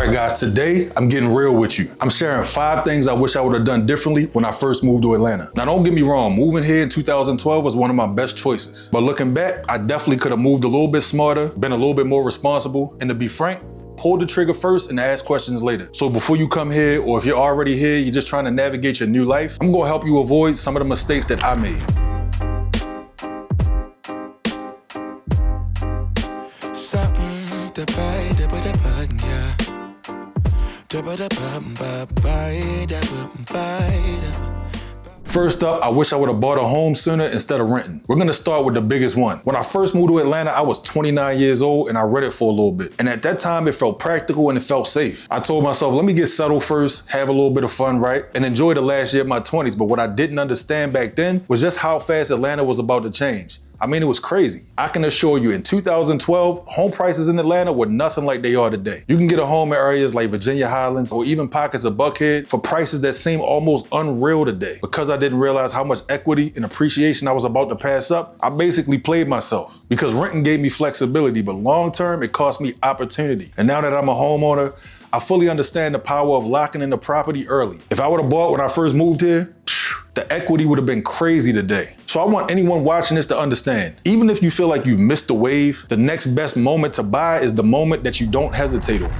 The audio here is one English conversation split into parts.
All right, guys, today I'm getting real with you. I'm sharing 5 things I wish I would have done differently when I first moved to Atlanta. Now, don't get me wrong, moving here in 2012 was one of my best choices. But looking back, I definitely could have moved a little bit smarter, been a little bit more responsible, and to be frank, pull the trigger first and ask questions later. So before you come here, or if you're already here, you're just trying to navigate your new life, I'm gonna help you avoid some of the mistakes that I made. First up, I wish I would have bought a home sooner instead of renting. We're gonna start with the biggest one. When I first moved to Atlanta, I was 29 years old and I rented for a little bit. And at that time, it felt practical and it felt safe. I told myself, let me get settled first, have a little bit of fun, right? And enjoy the last year of my 20s. But what I didn't understand back then was just how fast Atlanta was about to change. I mean, it was crazy. I can assure you, in 2012, home prices in Atlanta were nothing like they are today. You can get a home in areas like Virginia Highlands or even pockets of Buckhead for prices that seem almost unreal today. Because I didn't realize how much equity and appreciation I was about to pass up, I basically played myself. Because renting gave me flexibility, but long term, it cost me opportunity. And now that I'm a homeowner, I fully understand the power of locking in the property early. If I would have bought when I first moved here, the equity would have been crazy today. So I want anyone watching this to understand, even if you feel like you've missed the wave, the next best moment to buy is the moment that you don't hesitate on.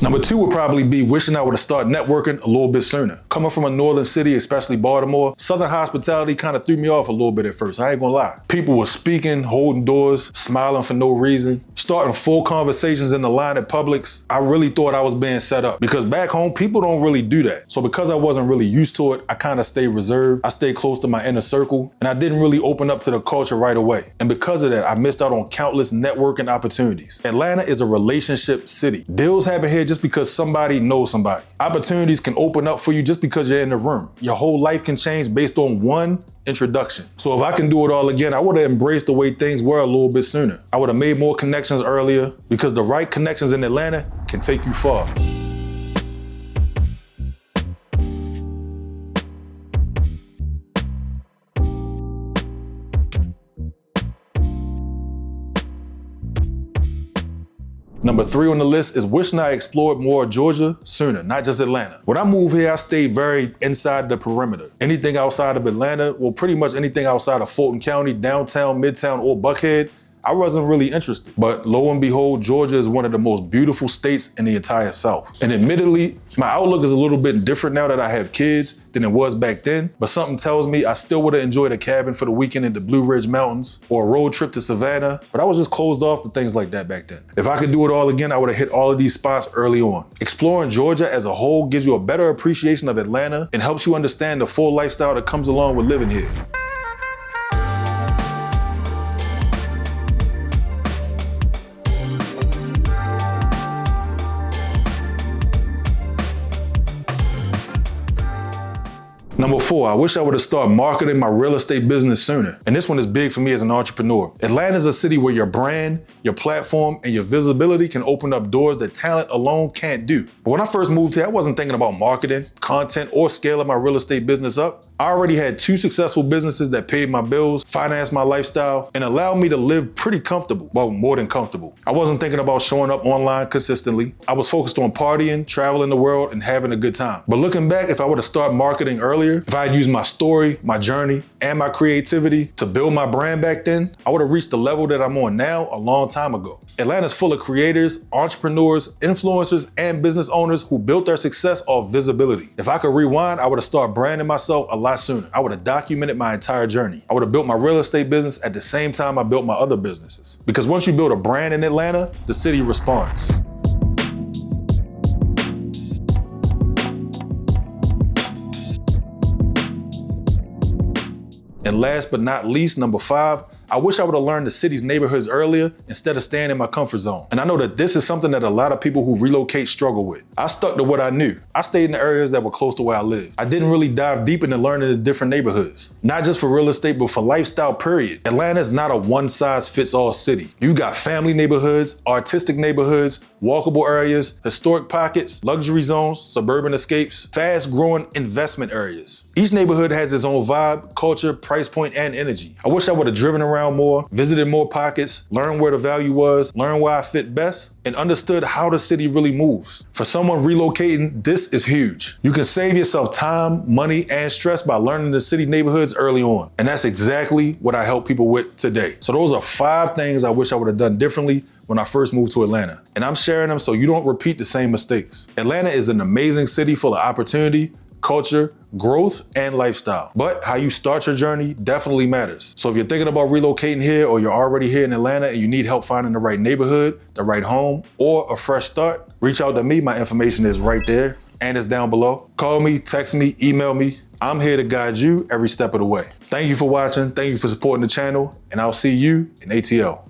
Number 2 would probably be wishing I would have started networking a little bit sooner. Coming from a northern city, especially Baltimore, Southern hospitality kind of threw me off a little bit at first, I ain't gonna lie. People were speaking, holding doors, smiling for no reason, starting full conversations in the line at Publix. I really thought I was being set up because back home, people don't really do that. So because I wasn't really used to it, I kind of stayed reserved. I stayed close to my inner circle and I didn't really open up to the culture right away. And because of that, I missed out on countless networking opportunities. Atlanta is a relationship city. Deals happen here just because somebody knows somebody. Opportunities can open up for you just because you're in the room. Your whole life can change based on one introduction. So if I can do it all again, I would have embraced the way things were a little bit sooner. I would have made more connections earlier because the right connections in Atlanta can take you far. Number 3 on the list is wishing I explored more Georgia sooner, not just Atlanta. When I moved here, I stayed very inside the perimeter. Anything outside of Atlanta, well, pretty much anything outside of Fulton County, downtown, midtown, or Buckhead, I wasn't really interested. But lo and behold, Georgia is one of the most beautiful states in the entire South. And admittedly, my outlook is a little bit different now that I have kids than it was back then, but something tells me I still would have enjoyed a cabin for the weekend in the Blue Ridge Mountains or a road trip to Savannah, but I was just closed off to things like that back then. If I could do it all again, I would have hit all of these spots early on. Exploring Georgia as a whole gives you a better appreciation of Atlanta and helps you understand the full lifestyle that comes along with living here. Number 4, I wish I would have started marketing my real estate business sooner. And this one is big for me as an entrepreneur. Atlanta is a city where your brand, your platform, and your visibility can open up doors that talent alone can't do. But when I first moved here, I wasn't thinking about marketing, content, or scaling my real estate business up. I already had 2 successful businesses that paid my bills, financed my lifestyle, and allowed me to live pretty comfortable. Well, more than comfortable. I wasn't thinking about showing up online consistently. I was focused on partying, traveling the world, and having a good time. But looking back, if I would have started marketing earlier, if I had used my story, my journey, and my creativity to build my brand back then, I would have reached the level that I'm on now a long time ago. Atlanta's full of creators, entrepreneurs, influencers, and business owners who built their success off visibility. If I could rewind, I would have started branding myself a lot sooner. I would have documented my entire journey. I would have built my real estate business at the same time I built my other businesses. Because once you build a brand in Atlanta, the city responds. And last but not least, number 5, I wish I would have learned the city's neighborhoods earlier instead of staying in my comfort zone. And I know that this is something that a lot of people who relocate struggle with. I stuck to what I knew. I stayed in the areas that were close to where I lived. I didn't really dive deep into learning the different neighborhoods. Not just for real estate, but for lifestyle, period. Atlanta's not a one-size-fits-all city. You got family neighborhoods, artistic neighborhoods, walkable areas, historic pockets, luxury zones, suburban escapes, fast-growing investment areas. Each neighborhood has its own vibe, culture, price point, and energy. I wish I would have driven around more, visited more pockets, learned where the value was, learned where I fit best, and understood how the city really moves. For someone relocating, this is huge. You can save yourself time, money, and stress by learning the city neighborhoods early on. And that's exactly what I help people with today. So those are 5 things I wish I would have done differently when I first moved to Atlanta. And I'm sharing them so you don't repeat the same mistakes. Atlanta is an amazing city full of opportunity, culture, growth, and lifestyle. But how you start your journey definitely matters. So if you're thinking about relocating here, or you're already here in Atlanta and you need help finding the right neighborhood, the right home, or a fresh start, reach out to me. My information is right there and it's down below. Call me, text me, email me. I'm here to guide you every step of the way. Thank you for watching. Thank you for supporting the channel, and I'll see you in ATL.